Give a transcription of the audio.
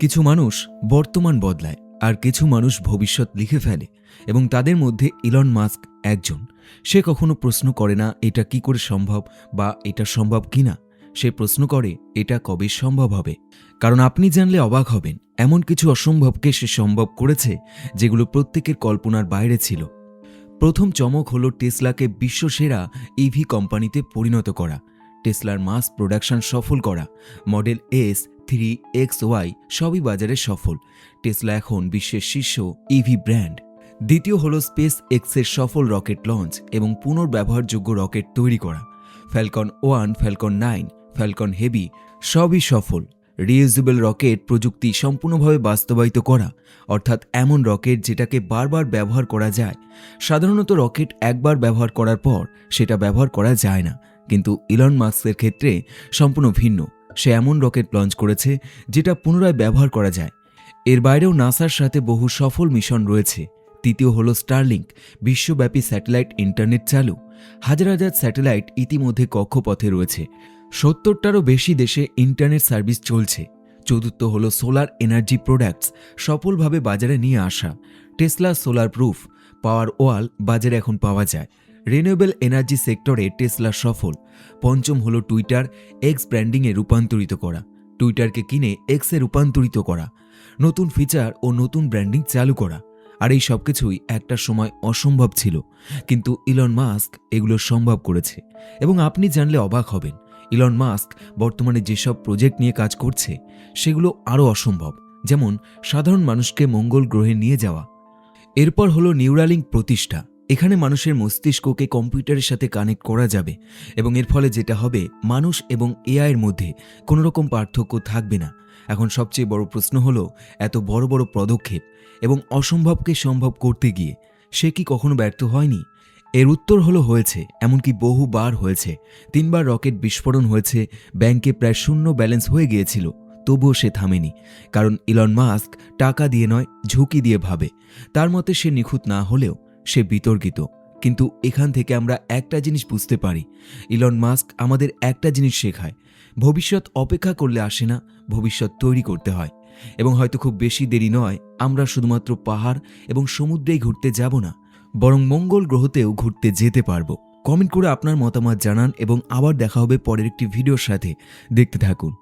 কিছু মানুষ বর্তমান বদলায় আর কিছু মানুষ ভবিষ্যৎ লিখে ফেলে এবং তাদের মধ্যে ইলন মাস্ক একজন। সে কখনো প্রশ্ন করে না এটা কি করে সম্ভব বা এটা সম্ভব কিনা। সে প্রশ্ন করে এটা কবে সম্ভব হবে। কারণ আপনি জানলে অবাক হবেন, এমন কিছু অসম্ভবকে সে সম্ভব করেছে যেগুলো প্রত্যেকের কল্পনার বাইরে ছিল। প্রথম চমক হলো টেসলাকে বিশ্বসেরা ইভি কোম্পানিতে পরিণত করা, টেসলার মাস প্রোডাকশন সফল করা, মডেল S3 XY সবই বাজারে সফল। টেসলা এখন বিশ্বের শীর্ষ ইভি ব্র্যান্ড। দ্বিতীয় হলো স্পেস এক্সের সফল রকেট লঞ্চ এবং পুনর্ব্যবহারযোগ্য রকেট তৈরি করা। ফ্যালকন 1, ফ্যালকন 9, ফ্যালকন হেভি সবই সফল। রিইউজেবল রকেট প্রযুক্তি সম্পূর্ণভাবে বাস্তবায়িত করা, অর্থাৎ এমন রকেট যেটাকে বারবার ব্যবহার করা যায়। সাধারণত রকেট একবার ব্যবহার করার পর সেটা ব্যবহার করা যায় না, কিন্তু ইলন মাস্কের ক্ষেত্রে সম্পূর্ণ ভিন্ন। সে এমন রকেট লঞ্চ করেছে যেটা পুনরায় ব্যবহার করা যায়। এর বাইরেও নাসার সাথে বহু সফল মিশন রয়েছে। তৃতীয় হলো স্টারলিংক, বিশ্বব্যাপী স্যাটেলাইট ইন্টারনেট চালু। হাজার হাজার স্যাটেলাইট ইতিমধ্যে কক্ষপথে রয়েছে। 70টারও বেশি দেশে ইন্টারনেট সার্ভিস চলছে। চতুর্থ হলো সোলার এনার্জি প্রোডাক্টস সফলভাবে বাজারে নিয়ে আসা। টেসলা সোলার প্রুফ পাওয়ার ওয়াল বাজারে এখন পাওয়া যায়। রিনিউয়েবল এনার্জি সেক্টরে টেসলা সফল। পঞ্চম হলো টুইটার এক্স ব্র্যান্ডিংয়ে রূপান্তরিত করা। টুইটারকে কিনে এক্সে রূপান্তরিত করা, নতুন ফিচার ও নতুন ব্র্যান্ডিং চালু করা। আর এই সবকিছুই একটা সময় অসম্ভব ছিল, কিন্তু ইলন মাস্ক এগুলো সম্ভব করেছে। এবং আপনি জানলে অবাক হবেন, ইলন মাস্ক বর্তমানে যেসব প্রজেক্ট নিয়ে কাজ করছে সেগুলো আরও অসম্ভব, যেমন সাধারণ মানুষকে মঙ্গল গ্রহে নিয়ে যাওয়া। এরপর হলো নিউরালিংক প্রতিষ্ঠা। এখানে মানুষের মস্তিষ্ককে কম্পিউটারের সাথে কানেক্ট করা যাবে এবং এর ফলে যেটা হবে, মানুষ এবং এআইয়ের মধ্যে কোনো রকম পার্থক্য থাকবে না। এখন সবচেয়ে বড় প্রশ্ন হলো, এত বড় বড় পদক্ষেপ এবং অসম্ভবকে সম্ভব করতে গিয়ে সে কি কখনো ব্যর্থ হয়নি? এর উত্তর হলো হয়েছে, এমনকি বহুবার হয়েছে। 3বার রকেট বিস্ফোরণ হয়েছে, ব্যাংকে প্রায় শূন্য ব্যালেন্স হয়ে গিয়েছিল, তবুও সে থামেনি। কারণ ইলন মাস্ক টাকা দিয়ে নয়, ঝুঁকি দিয়ে ভাবে। তার মতে সে নিখুঁত না হলেও সে বিতর্কিত। কিন্তু এখান থেকে আমরা একটা জিনিস বুঝতে পারি, ইলন মাস্ক আমাদের একটা জিনিস শেখায়, ভবিষ্যৎ অপেক্ষা করলে আসে না, ভবিষ্যৎ তৈরি করতে হয়। এবং হয়তো খুব বেশি দেরি নয়, আমরা শুধুমাত্র পাহাড় এবং সমুদ্রেই ঘুরতে যাব না, বরং মঙ্গল গ্রহতেও ঘুরতে যেতে পারবো। কমেন্ট করে আপনার মতামত জানান এবং আবার দেখা হবে পরের একটি ভিডিওর সাথে। দেখতে থাকুন।